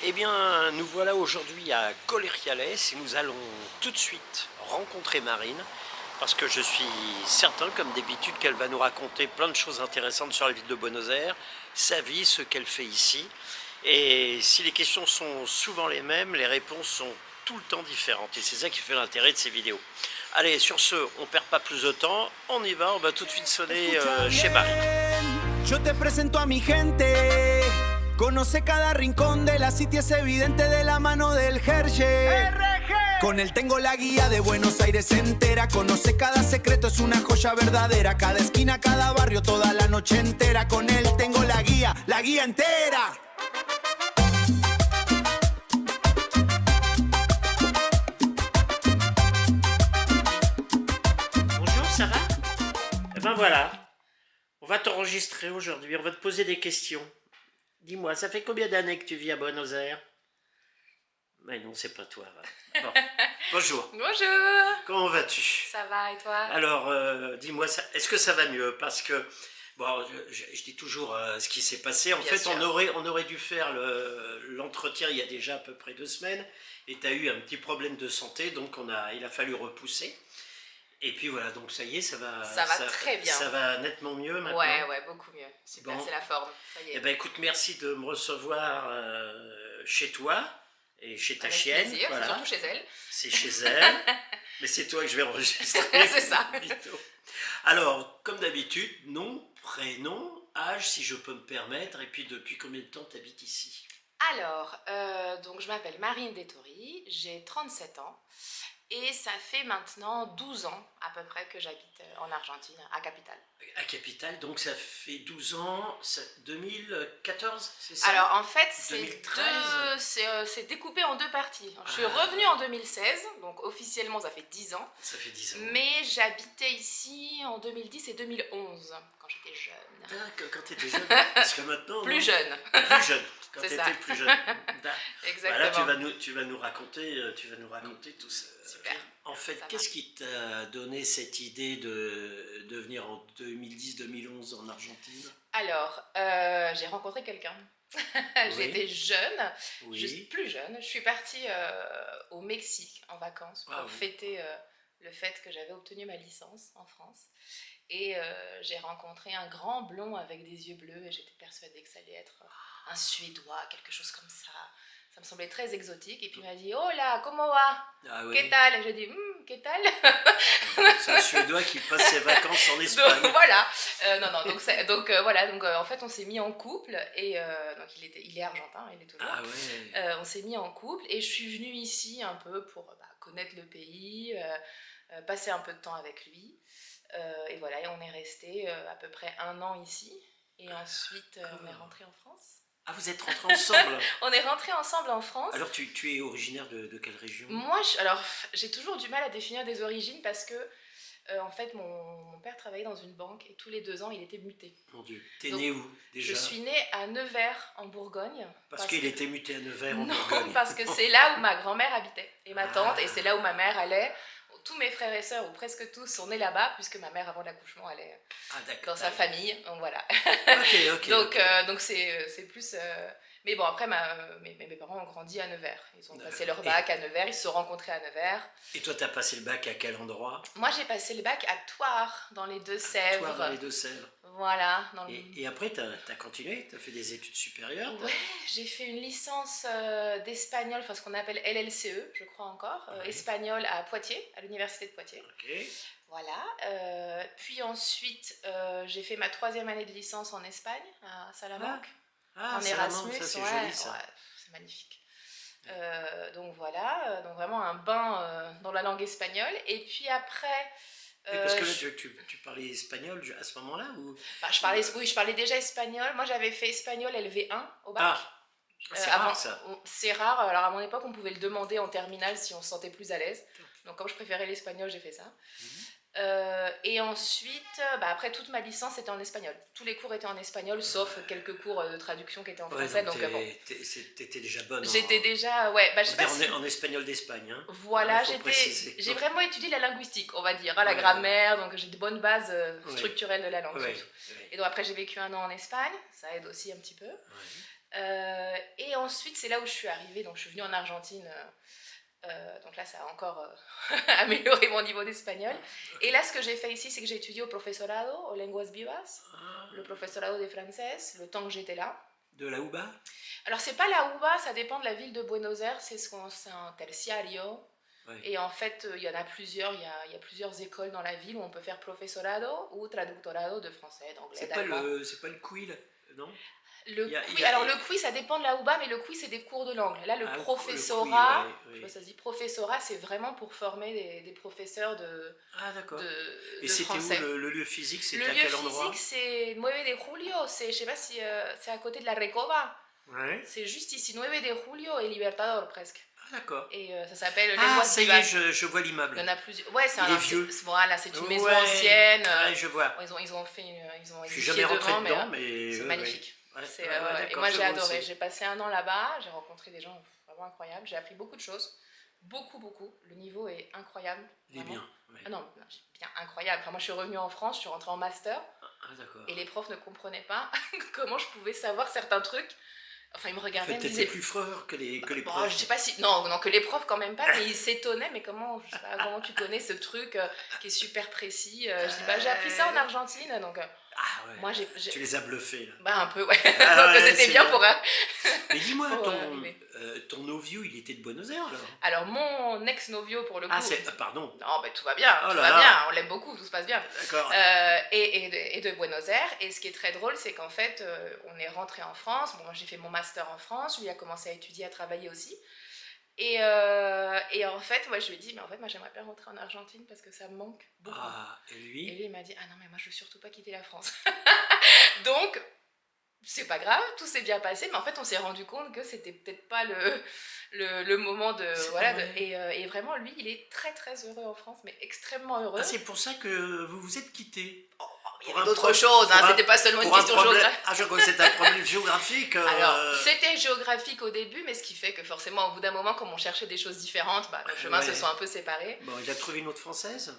Eh bien, nous voilà aujourd'hui à Coleriales et nous allons tout de suite rencontrer Marine parce que je suis certain, comme d'habitude, qu'elle va nous raconter plein de choses intéressantes sur la ville de Buenos Aires, sa vie, ce qu'elle fait ici. Et si les questions sont souvent les mêmes, les réponses sont tout le temps différentes. Et c'est ça qui fait l'intérêt de ces vidéos. Allez, sur ce, on perd pas plus de temps, on y va, on va tout de suite sonner chez Marine. Yo te presento a mi gente. Conoce cada rincón de la City, es evidente de la mano del Herge. Con él tengo la guía de Buenos Aires entera. Conoce cada secreto, es una joya verdadera. Cada esquina, cada barrio, toda la noche entera. Con él tengo la guía entera. Bonjour, ça va? Eh ben voilà, on va t'enregistrer aujourd'hui, on va te poser des questions. Dis-moi, ça fait combien d'années que tu vis à Buenos Aires? Mais non, c'est pas toi. Bon. Bonjour. Bonjour. Comment vas-tu? Ça va et toi? Alors, dis-moi, est-ce que ça va mieux? Parce que, bon, je dis toujours ce qui s'est passé. En Bien fait, sûr. on aurait dû faire l'entretien il y a déjà à peu près 2 semaines. Et tu as eu un petit problème de santé, donc il a fallu repousser. Et puis voilà, donc ça y est, ça va très bien. Ça va nettement mieux maintenant. Ouais, beaucoup mieux. Super, Bon. c'est la forme. Ça y est. Eh ben écoute, merci de me recevoir chez toi et chez ta Avec chienne. plaisir, Voilà. surtout chez elle. C'est chez elle, mais c'est toi que je vais enregistrer. C'est ça. Plutôt. Alors, comme d'habitude, nom, prénom, âge, si je peux me permettre, et puis depuis combien de temps tu habites ici? Alors, donc je m'appelle Marine Dettori, j'ai 37 ans et ça fait maintenant 12 ans à peu près que j'habite en Argentine, à Capital. À Capitale, donc ça fait 12 ans, 2014, c'est ça? Alors en fait, 2013. c'est découpé en 2 parties. Je suis revenue en 2016, donc officiellement ça fait 10 ans. Ça fait 10 ans. Mais j'habitais ici en 2010 et 2011, quand j'étais jeune. D'accord, quand tu étais jeune, parce que maintenant... Plus jeune. Plus jeune, quand tu C'est étais ça. plus jeune. Exactement. Voilà, tu vas nous raconter tout ça. Super. En fait, Ça qu'est-ce qui t'a donné cette idée de venir en 2010-2011 en Argentine? Alors, j'ai rencontré quelqu'un. Oui. J'étais jeune, Oui. plus jeune. Je suis partie au Mexique en vacances pour oui. fêter le fait que j'avais obtenu ma licence en France. Et j'ai rencontré un grand blond avec des yeux bleus et j'étais persuadée que ça allait être un Suédois, quelque chose comme ça. Ça me semblait très exotique. Et puis il m'a dit « Hola, comment va? Ah oui. Qu'est tal ?» Et j'ai dit « Qu'est tal ?» C'est un Suédois qui passe ses vacances en Espagne. Donc voilà, voilà, en fait on s'est mis en couple et donc il est argentin, il est toujours. Ah ouais. On s'est mis en couple et je suis venue ici un peu pour connaître le pays, passer un peu de temps avec lui et voilà, et on est resté à peu près 1 an ici et ensuite on est rentré en France. Ah, vous êtes rentrés ensemble? On est rentrés ensemble en France. Alors tu es originaire de quelle région? Moi, j'ai toujours du mal à définir des origines parce que en fait, mon père travaillait dans une banque et tous les 2 ans, il était muté. Mon Dieu, t'es né où déjà? Je suis née à Nevers, en Bourgogne. Parce qu'il était muté à Nevers en Non, Bourgogne. parce que c'est là où ma grand-mère habitait et ma tante, et c'est là où ma mère allait. Tous mes frères et sœurs, ou presque tous, sont nés là-bas, puisque ma mère, avant l'accouchement, allait dans sa famille. Donc voilà. Ok. Donc c'est plus... Mais bon, après, mes parents ont grandi à Nevers. Ils ont passé leur bac à Nevers, ils se sont rencontrés à Nevers. Et toi, t'as passé le bac à quel endroit? Moi, j'ai passé le bac à Thouars, dans les Deux-Sèvres. Toi, dans les Deux-Sèvres. Voilà. Et après, t'as continué? T'as fait des études supérieures? Ouais, j'ai fait une licence d'espagnol, enfin ce qu'on appelle LLCE, je crois encore, espagnol à Poitiers, à l'université de Poitiers. Ok. Voilà. Puis ensuite, j'ai fait ma 3e année de licence en Espagne, à Salamanque. Ah, en Salamanque, Erasmus, ça c'est joli ça. Ouais, c'est magnifique. Donc voilà, donc vraiment un bain dans la langue espagnole. Et puis après... Parce que là, tu parlais espagnol à ce moment-là ou... je parlais déjà espagnol. Moi, j'avais fait espagnol LV1 au bac. C'est rare ça. C'est rare. Alors à mon époque, on pouvait le demander en terminale si on se sentait plus à l'aise. Donc comme je préférais l'espagnol, j'ai fait ça. Et ensuite, après toute ma licence, c'était en espagnol. Tous les cours étaient en espagnol, sauf quelques cours de traduction qui étaient en français. Donc bon. T'étais déjà bonne. J'étais déjà, ouais. Je sais pas en espagnol d'Espagne. Hein. Voilà, j'ai vraiment étudié la linguistique, on va dire, la grammaire. Donc j'ai de bonnes bases structurelles de la langue. Et donc après, j'ai vécu 1 an en Espagne. Ça aide aussi un petit peu. Et ensuite, c'est là où je suis arrivée. Donc, je suis venue en Argentine. Donc là, ça a encore amélioré mon niveau d'espagnol. Okay. Et là, ce que j'ai fait ici, c'est que j'ai étudié au professorado, aux lenguas vivas, le professorado de français, le temps que j'étais là. De la UBA? Alors, c'est pas la UBA, ça dépend de la ville de Buenos Aires, c'est un terciario. Ouais. Et en fait, il y en a plusieurs, il y a plusieurs écoles dans la ville où on peut faire professorado ou traductorado de français, d'anglais, d'allemand. C'est pas le QI, non? Alors le QI, ça dépend de la UBA, mais le QI, c'est des cours de langue. Là, le professorat, le QI, ouais. Je sais pas, ça se dit professorat, c'est vraiment pour former des professeurs de, d'accord. Et c'était français. Où le lieu physique? C'était à quel endroit? Le lieu physique, c'est 9 de Julio, je sais pas si c'est à côté de la Recoba. Ouais. C'est juste ici, 9 de Julio et Libertador presque. Ah, d'accord. Et ça s'appelle Lenguas ça y est, je vois l'immeuble. Il y en a plusieurs. Ouais, c'est vieux. Voilà, c'est une maison ancienne. Ouais, je vois. Ils ont fait je suis jamais rentré dedans, mais c'est magnifique. Ouais. Et moi j'ai adoré, j'ai passé 1 an là-bas, j'ai rencontré des gens vraiment incroyables, j'ai appris beaucoup de choses, beaucoup, le niveau est incroyable. Il est bien. Ouais. Ah non, bien incroyable, enfin, moi je suis revenue en France, je suis rentrée en master, et les profs ne comprenaient pas comment je pouvais savoir certains trucs, enfin ils me regardaient, ils me disaient... plus freur que les profs. Je sais pas si, non, que les profs quand même pas, mais ils s'étonnaient, mais comment tu connais ce truc qui est super précis, je dis j'ai appris ça en Argentine, donc... Ah ouais, moi, tu les as bluffés là. Un peu, ouais. Donc c'était bien pour... Mais dis-moi, ton novio, il était de Buenos Aires alors mon ex-novio pour le coup... pardon. Non, tout va bien, bien, on l'aime beaucoup, tout se passe bien. D'accord. Et de Buenos Aires, et ce qui est très drôle, c'est qu'en fait, on est rentré en France, moi j'ai fait mon master en France, lui a commencé à étudier, à travailler aussi. Et en fait, moi je lui ai dit, mais en fait, moi j'aimerais bien rentrer en Argentine parce que ça me manque beaucoup. Et lui, il m'a dit, ah non, mais moi je veux surtout pas quitter la France. Donc, c'est pas grave, tout s'est bien passé, mais en fait, on s'est rendu compte que c'était peut-être pas le moment de. Voilà, et vraiment, lui, il est très très heureux en France, mais extrêmement heureux. Ah, c'est pour ça que vous vous êtes quittés. Il y avait d'autres choses, c'était pas seulement une question géographique. Ah, je crois que c'était un problème géographique. Alors, c'était géographique au début, mais ce qui fait que forcément, au bout d'un moment, comme on cherchait des choses différentes, nos chemins se sont un peu séparés. Bon, il a trouvé une autre française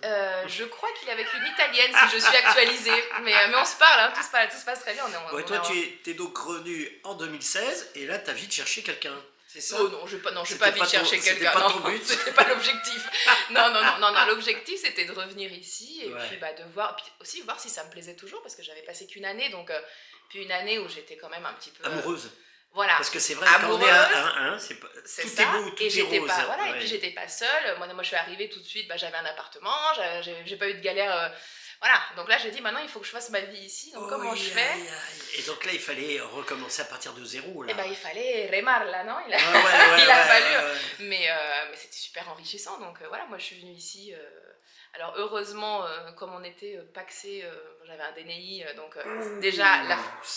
Je crois qu'il est avec une italienne, si je suis actualisée. Mais on se parle, tout se passe très bien. Toi, tu es donc revenu en 2016, et là, tu as vite cherché quelqu'un. C'est ça? Oh non, je n'ai pas vite cherché quelqu'un. C'était pas ton but. C'était pas l'objectif. Non, l'objectif c'était de revenir ici et puis de voir, puis aussi voir si ça me plaisait toujours parce que j'avais passé qu'une année, donc puis une année où j'étais quand même un petit peu amoureuse. Voilà. Parce que c'est vrai, quand on est à 1, tout ça. Est beau, tout est rose. Et puis j'étais pas seule. Moi je suis arrivée tout de suite, j'avais un appartement, j'ai pas eu de galère. Voilà, donc là j'ai dit maintenant il faut que je fasse ma vie ici, donc comment je fais? Et donc là il fallait recommencer à partir de zéro là. Il fallait remar là, non? Il a fallu, mais c'était super enrichissant, donc voilà, moi je suis venue ici, alors heureusement comme on était pacsé, j'avais un DNI, donc déjà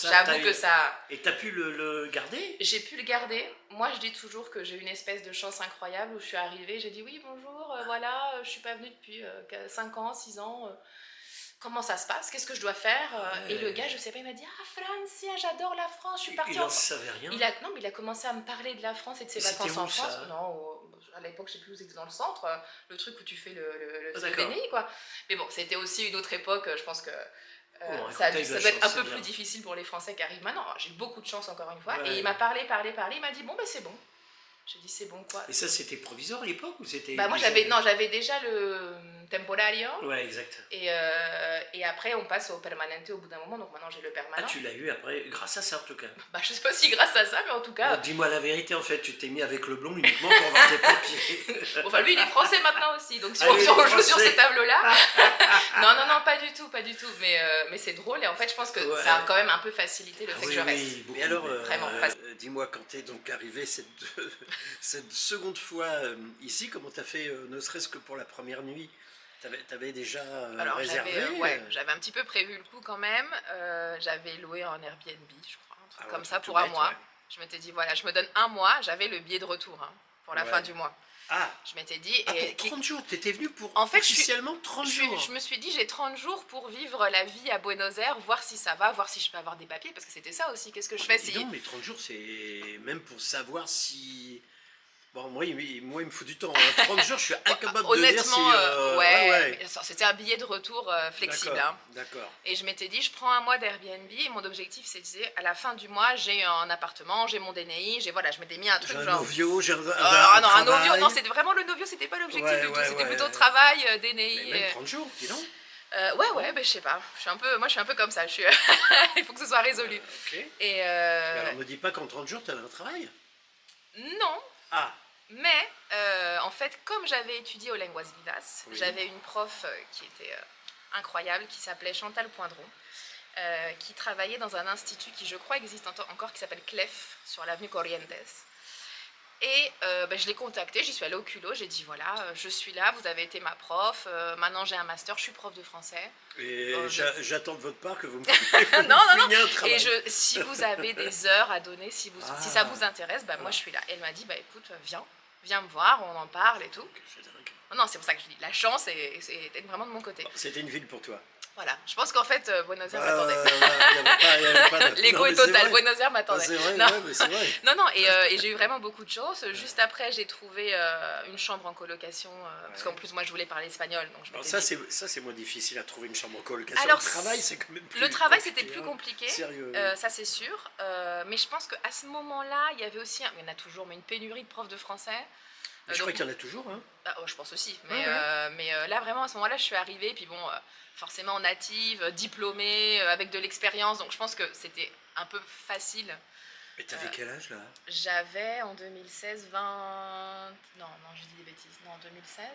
j'avoue que ça... Et t'as pu le garder? J'ai pu le garder, moi je dis toujours que j'ai une espèce de chance incroyable où je suis arrivée, j'ai dit oui bonjour, voilà, je suis pas venue depuis 5 ans, 6 ans... Comment ça se passe? Qu'est-ce que je dois faire? Et le gars, je sais pas, il m'a dit « Ah, Francia, j'adore la France, je suis partie en France. » Il n'en savait rien. Non, mais il a commencé à me parler de la France et de ses vacances en France. Non, à l'époque, je sais plus où c'était, dans le centre, le truc où tu fais le DNI, quoi. Mais bon, c'était aussi une autre époque, je pense que ça doit être un peu plus difficile pour les Français qui arrivent maintenant. J'ai eu beaucoup de chance, encore une fois. Et il m'a parlé, il m'a dit « Bon, c'est bon. » J'ai dit c'est bon quoi. Et ça c'était provisoire à l'époque ou c'était... Moi j'avais déjà le temporario. Ouais, exact. Et après on passe au permanente au bout d'un moment, donc maintenant j'ai le permanent. Ah, tu l'as eu après grâce à ça en tout cas. Je sais pas si grâce à ça, mais en tout cas... Dis-moi la vérité en fait, tu t'es mis avec le blond uniquement pour avoir tes papiers. Enfin lui il est français maintenant aussi, donc si on joue sur ces tableaux-là... non, pas du tout. Mais c'est drôle et en fait je pense que ça a quand même un peu facilité le fait que je reste. Mais alors, vraiment, dis-moi quand t'es donc arrivé cette seconde fois ici, comment t'as fait, ne serait-ce que pour la première nuit? T'avais déjà réservé? J'avais un petit peu prévu le coup quand même. J'avais loué en Airbnb, je crois, un truc comme ça pour un mois. Ouais. Je m'étais dit, voilà, je me donne un mois. J'avais le billet de retour pour la fin du mois. Ah, je m'étais dit... pour 30 jours, t'étais venu pour en fait, officiellement 30 jours. Je me suis dit, j'ai 30 jours pour vivre la vie à Buenos Aires, voir si ça va, voir si je peux avoir des papiers, parce que c'était ça aussi, qu'est-ce que je fais si... Non, mais 30 jours, c'est même pour savoir si Bon, moi, il me faut du temps. 30 jours, je suis incapable de dire si... Honnêtement, ouais. mais c'était un billet de retour flexible. D'accord, Hein. d'accord. Et je m'étais dit, je prends un mois d'Airbnb et mon objectif, c'était à la fin du mois, j'ai un appartement, j'ai mon DNI, voilà, je m'étais mis un truc J'ai un genre. novio, j'ai un Ah non, un travail. novio, non, c'était vraiment le novio, c'était pas l'objectif Ouais, du tout, ouais, c'était ouais. plutôt travail, Mais DNI. même 30 jours, dis donc. Ouais, ben je sais pas, moi je suis un peu comme ça, il faut que ce soit résolu. Ok. Et Mais alors, me dis pas qu'en 30 jours, tu avais un travail. non, Ah, mais en fait, comme j'avais étudié aux Lenguas Vivas, Oui. j'avais une prof qui était incroyable, qui s'appelait Chantal Poindron, qui travaillait dans un institut qui, je crois, existe encore, qui s'appelle CLEF, sur l'avenue Corrientes. Et je l'ai contactée, j'y suis allée au culot, j'ai dit voilà, je suis là, vous avez été ma prof, maintenant j'ai un master, je suis prof de français. et j'attends de votre part que vous me Non, finiez un travail. Et si vous avez des heures à donner, si ça Ah. vous intéresse, moi je suis là. Elle m'a dit écoute, viens me voir, on en parle et tout. C'est dingue. Non, c'est pour ça que je dis, la chance est vraiment de mon côté. C'était une ville pour toi. Voilà, je pense qu'en fait, Buenos Aires m'attendait. Il y avait pas de... L'ego Non, est mais c'est total, vrai. Buenos Aires m'attendait. C'est vrai, Non. ouais, mais c'est vrai. Non, et j'ai eu vraiment beaucoup de chance. Juste après, j'ai trouvé une chambre en colocation, parce qu'en plus, moi, je voulais parler espagnol. Donc je Alors m'étais ça, dit- c'est moins difficile à trouver une chambre en colocation. Alors, le travail, c'est quand même plus Le travail, compliqué, c'était plus hein. compliqué, Sérieux. ça c'est sûr. Mais je pense qu'à ce moment-là, il y avait aussi, il y en a toujours, mais une pénurie de profs de français. Mais je Donc, crois qu'il y en a toujours, hein. je pense aussi. Ouais, Mais là, vraiment, à ce moment-là, je suis arrivée, puis bon, forcément native, diplômée, avec de l'expérience. Donc je pense que c'était un peu facile. Mais t'avais quel âge, là? J'avais en 2016 20... Non, je dis des bêtises. Non, en 2016,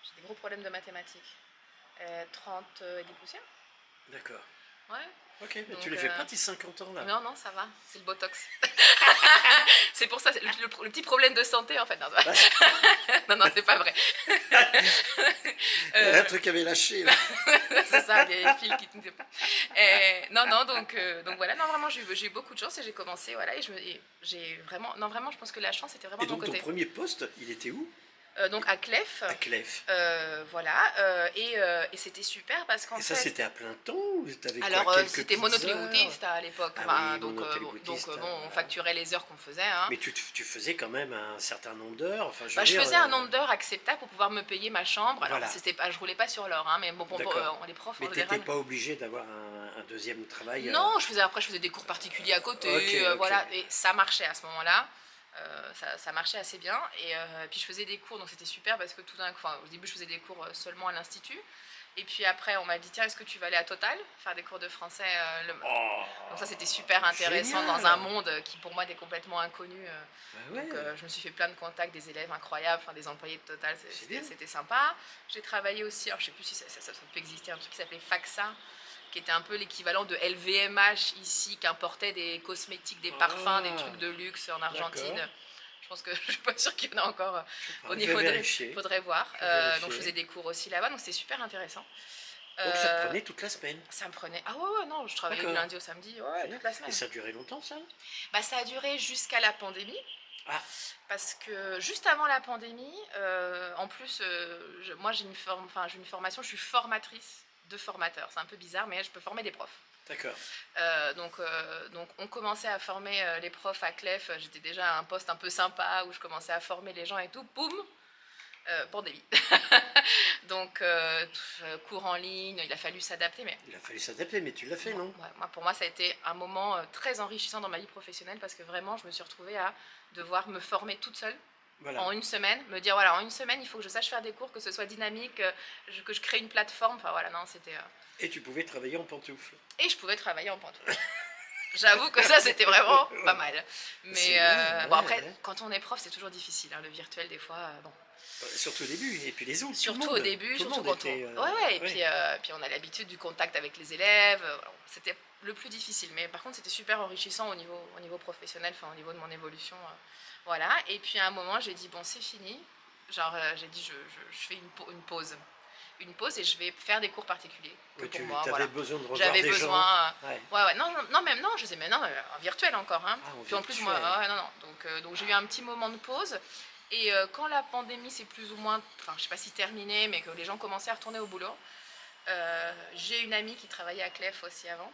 j'ai des gros problèmes de mathématiques. 30 et des poussières. D'accord. Ouais. Ok, mais Donc, tu les fais pas tes 50 ans, là. Non, ça va, c'est le botox. C'est pour ça, c'est le petit problème de santé en fait. Non, c'est pas vrai. Il y a un truc qui avait lâché, là. C'est ça, les fils qui ne pas. Donc voilà, non, vraiment, j'ai eu beaucoup de chance et j'ai commencé, voilà, j'ai vraiment, non, vraiment, je pense que la chance était vraiment Et de mon donc, ton côté. premier poste, il était où? Donc à Clef, À Clef. voilà, et c'était super parce qu'en Et ça, fait. c'était à plein temps ou t'avais Alors, quoi, quelques c'était petites monotributif heures? à l'époque. Ah Enfin, oui, donc, monotributiste, on facturait les heures qu'on faisait. Hein. Mais tu faisais quand même un certain nombre d'heures. Enfin, Je faisais un nombre d'heures acceptable pour pouvoir me payer ma chambre. Alors, Voilà. je roulais pas sur l'or, hein, mais bon, D'accord. les profs Mais en t'étais général. pas obligé d'avoir un deuxième travail? Non, après, je faisais des cours particuliers à côté. Ok. Voilà, et ça marchait à ce moment-là. Ça marchait assez bien. Et puis, je faisais des cours, donc c'était super parce que tout d'un coup, au début, je faisais des cours seulement à l'Institut. Et puis après, on m'a dit, tiens, est-ce que tu vas aller à Total faire des cours de français Oh, Donc ça, c'était super intéressant génial. dans un monde qui, pour moi, était complètement inconnu. ouais. Donc, je me suis fait plein de contacts, des élèves incroyables, des employés de Total, C'est bien. c'était sympa. J'ai travaillé aussi, alors je sais plus si ça peut exister, un truc qui s'appelait Faxa, qui était un peu l'équivalent de LVMH ici, qui importait des cosmétiques, des parfums, des trucs de luxe en Argentine. D'accord. Je pense que je suis pas sûre qu'il y en a encore au Je niveau vais des... vérifier. Faudrait voir. Je vais vérifier. Donc je faisais des cours aussi là-bas, donc c'était super intéressant. Donc ça te prenait toute la semaine. Ça me prenait... Ah ouais, non, je travaillais du D'accord. lundi au samedi, ouais, toute la semaine. Et ça a duré longtemps, ça? Ça a duré jusqu'à la pandémie. Ah. Parce que juste avant la pandémie, en plus, moi j'ai une formation, je suis formatrice de formateurs. C'est un peu bizarre, mais je peux former des profs. D'accord. Donc on commençait à former les profs à Clef. J'étais déjà à un poste un peu sympa où je commençais à former les gens et tout. Boum, pandémie. Donc cours en ligne, il a fallu s'adapter. Mais Il a fallu s'adapter, mais tu l'as fait, non? ouais, pour moi, ça a été un moment très enrichissant dans ma vie professionnelle parce que vraiment, je me suis retrouvée à devoir me former toute seule. Voilà. En une semaine, me dire voilà, en une semaine, il faut que je sache faire des cours, que ce soit dynamique, que je crée une plateforme. Enfin voilà, non, c'était. Et tu pouvais travailler en pantoufles. Et je pouvais travailler en pantoufles. J'avoue que ça, c'était vraiment pas mal. Mais bien, bon, ouais, après, ouais. quand on est prof, c'est toujours difficile. Hein, le virtuel, des fois, bon. Surtout au début, et puis les autres. Surtout tout le monde. au début, Tout le surtout monde quand on. était, Ouais, et puis on a l'habitude du contact avec les élèves. C'était le plus difficile. Mais par contre, c'était super enrichissant au niveau professionnel, enfin, au niveau de mon évolution. Voilà. Et puis à un moment, j'ai dit, bon, c'est fini. Genre, j'ai dit, je fais une pause. Une pause et je vais faire des cours particuliers. Oui, pour tu moi, avais voilà. besoin de revoir J'avais des besoin. gens. Ouais. Ouais, non, même non, je sais, mais non, en virtuel encore. Hein. Ah, en Puis en plus, virtuel. moi, ouais, non. Donc j'ai eu un petit moment de pause. Et quand la pandémie s'est plus ou moins, enfin, je sais pas si terminée, mais que les gens commençaient à retourner au boulot, j'ai une amie qui travaillait à Clef aussi avant.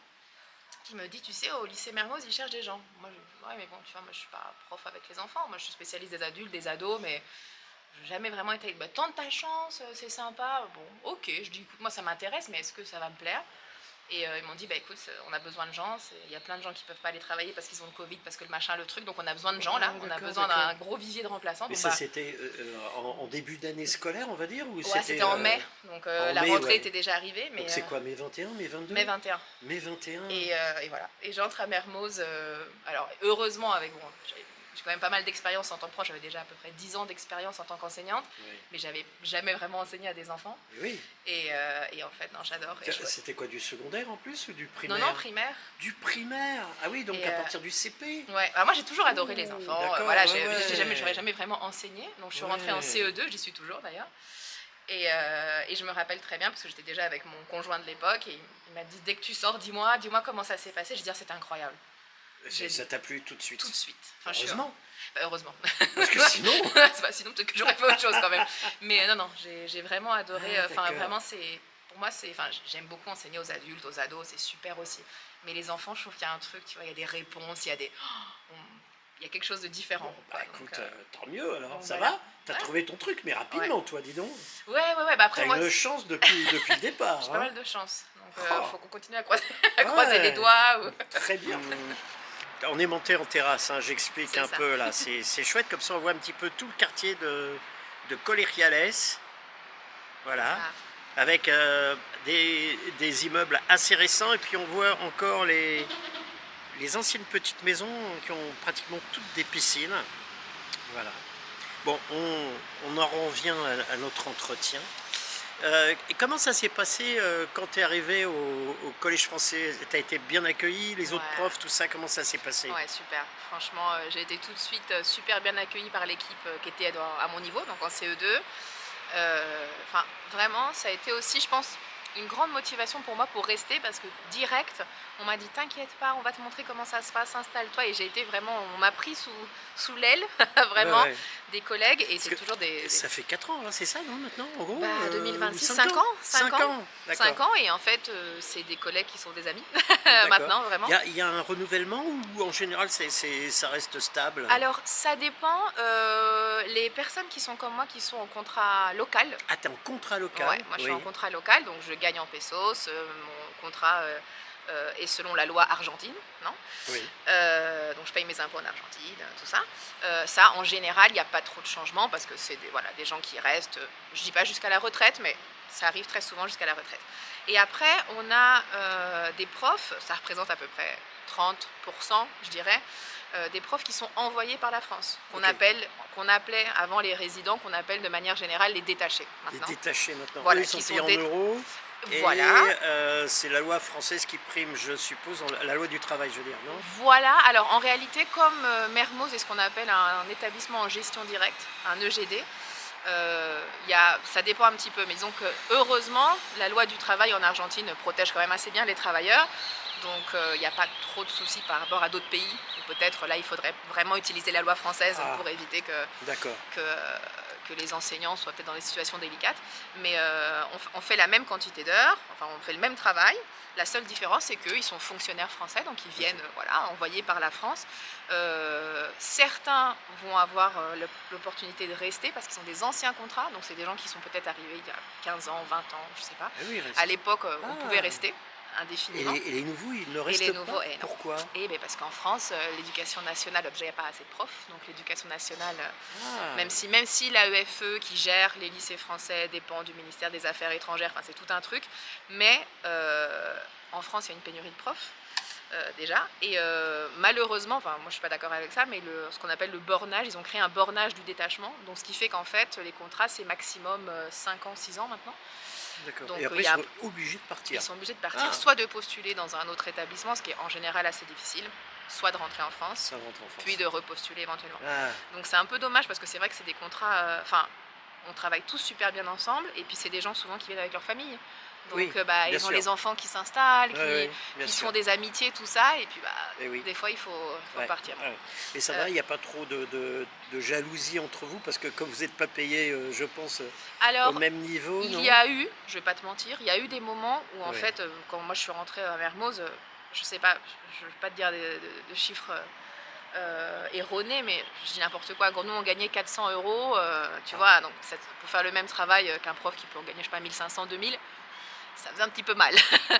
qui me dit, tu sais, au lycée Mermoz, ils cherchent des gens. Moi, je dis, ouais, mais bon, tu vois, moi, je suis pas prof avec les enfants. Moi, je suis spécialiste des adultes, des ados, mais j'ai jamais vraiment été... Bah, tente ta chance, c'est sympa. Bon, ok, je dis, écoute, moi, ça m'intéresse, mais est-ce que ça va me plaire? Et ils m'ont dit, bah écoute, on a besoin de gens. Il y a plein de gens qui peuvent pas aller travailler parce qu'ils ont le Covid, parce que le machin, le truc. Donc on a besoin de gens là. On a besoin d'un gros vivier de remplaçants. Mais Donc, ça, c'était en début d'année scolaire, on va dire, ou ouais, c'était en mai. Donc la mai, rentrée ouais. était déjà arrivée. Mais, donc c'est quoi, mai 21, mai 22? Mai 21. Mai 21. Et voilà. Et j'entre à Mermoz. Alors heureusement, avec bon, j'ai quand même pas mal d'expérience en tant que prof. J'avais déjà à peu près 10 ans d'expérience en tant qu'enseignante. Oui. Mais j'avais jamais vraiment enseigné à des enfants. Oui. Et en fait, non, j'adore. C'était quoi, du secondaire en plus ou du primaire? Non, primaire. Du primaire. Ah oui, donc Et à partir du CP. Ouais, alors moi j'ai toujours adoré les enfants. Voilà, j'aurais jamais vraiment enseigné. Donc je suis rentrée en CE2, j'y suis toujours d'ailleurs. Et je me rappelle très bien parce que j'étais déjà avec mon conjoint de l'époque et il m'a dit dès que tu sors, dis-moi comment ça s'est passé. Je dis c'était incroyable. Ça t'a plu tout de suite? Tout de suite. Enfin, heureusement. Heureusement. Parce que sinon... sinon peut-être que j'aurais fait autre chose quand même. Mais non, j'ai vraiment adoré. Enfin, vraiment, pour moi, j'aime beaucoup enseigner aux adultes, aux ados, c'est super aussi. Mais les enfants, je trouve qu'il y a un truc, tu vois, il y a des réponses, il y a quelque chose de différent. Bon, bah écoute, tant mieux alors, ça voilà. va? T'as trouvé ton truc, mais rapidement, toi, dis donc. Ouais, bah après T'as une chance depuis le départ. J'ai pas mal de chance. Donc faut qu'on continue à croiser les doigts. Très bien. On est monté en terrasse, hein, j'explique un peu là. C'est chouette, comme ça on voit un petit peu tout le quartier de Colegiales. Voilà. Avec des immeubles assez récents. Et puis on voit encore les anciennes petites maisons qui ont pratiquement toutes des piscines. Voilà. Bon, on en revient à notre entretien. Et comment ça s'est passé quand tu es arrivé au Collège français? Tu as été bien accueilli, les autres profs, tout ça, comment ça s'est passé? Ouais, super. Franchement, j'ai été tout de suite super bien accueillie par l'équipe qui était à mon niveau, donc en CE2. Enfin, vraiment, ça a été aussi, je pense, une grande motivation pour moi pour rester parce que direct, on m'a dit t'inquiète pas, on va te montrer comment ça se passe, installe-toi. Et j'ai été vraiment, on m'a pris sous l'aile, vraiment, des collègues. Et c'est toujours des... Ça fait 4 ans, hein, c'est ça, non, maintenant, en gros 2026, 5 ans. 5 ans, et en fait, c'est des collègues qui sont des amis, maintenant, vraiment. Il y a un renouvellement ou en général, ça reste stable? Alors, ça dépend. Les personnes qui sont comme moi, qui sont en contrat local. Ah, t'es en contrat local? Ouais, moi je suis en contrat local, donc je gagne en pesos. Mon contrat est selon la loi argentine, non? Oui. Donc je paye mes impôts en Argentine, tout ça. Ça, en général, il n'y a pas trop de changements parce que c'est des gens qui restent, je dis pas jusqu'à la retraite, mais ça arrive très souvent jusqu'à la retraite. Et après, on a des profs, ça représente à peu près 30%, je dirais, des profs qui sont envoyés par la France, qu'on appelait avant les résidents, qu'on appelle de manière générale les détachés. Maintenant. Les détachés maintenant, voilà, ils sont payés en euros. Voilà. Et c'est la loi française qui prime, je suppose, la loi du travail, je veux dire, non? Voilà, alors en réalité, comme Mermoz est ce qu'on appelle un établissement en gestion directe, un EGD, ça dépend un petit peu, mais disons que heureusement, la loi du travail en Argentine protège quand même assez bien les travailleurs, donc il n'y a pas trop de soucis par rapport à d'autres pays, où peut-être là il faudrait vraiment utiliser la loi française pour éviter que les enseignants soient peut-être dans des situations délicates, mais on fait la même quantité d'heures, enfin on fait le même travail. La seule différence, c'est qu'eux, ils sont fonctionnaires français, donc ils viennent envoyés par la France. Certains vont avoir l'opportunité de rester parce qu'ils ont des anciens contrats, donc c'est des gens qui sont peut-être arrivés il y a 15 ans, 20 ans, je ne sais pas. Oui, à l'époque, on pouvait rester indéfiniment. Et les nouveaux, ils ne restent pas? Pourquoi? Parce qu'en France, l'éducation nationale, déjà il n'y a pas assez de profs, donc l'éducation nationale, même si l'AEFE qui gère les lycées français dépend du ministère des Affaires étrangères, enfin c'est tout un truc, mais en France il y a une pénurie de profs. Déjà, et malheureusement, enfin moi je suis pas d'accord avec ça, mais ce qu'on appelle le bornage, ils ont créé un bornage du détachement, donc ce qui fait qu'en fait les contrats c'est maximum 5 ans, 6 ans maintenant. D'accord. Donc, et après, ils sont obligés de partir. Ils sont obligés de partir, soit de postuler dans un autre établissement, ce qui est en général assez difficile, soit de rentrer en France, puis de repostuler éventuellement. Donc c'est un peu dommage parce que c'est vrai que c'est des contrats... on travaille tous super bien ensemble, et puis c'est des gens souvent qui viennent avec leur famille. Donc ils ont les enfants qui s'installent, qui se font des amitiés, tout ça, et puis des fois il faut partir. Et ça va, il n'y a pas trop de jalousie entre vous, parce que comme vous n'êtes pas payé, je pense, au même niveau, il y a eu, je vais pas te mentir, il y a eu des moments où en fait, quand moi je suis rentrée à Mermoz, je sais pas, je ne veux pas te dire de chiffres erronés, mais je dis n'importe quoi. Quand nous, on gagnait 400 euros, tu vois, donc pour faire le même travail qu'un prof qui peut en gagner, je sais pas, 1500, 2000, ça faisait un petit peu mal.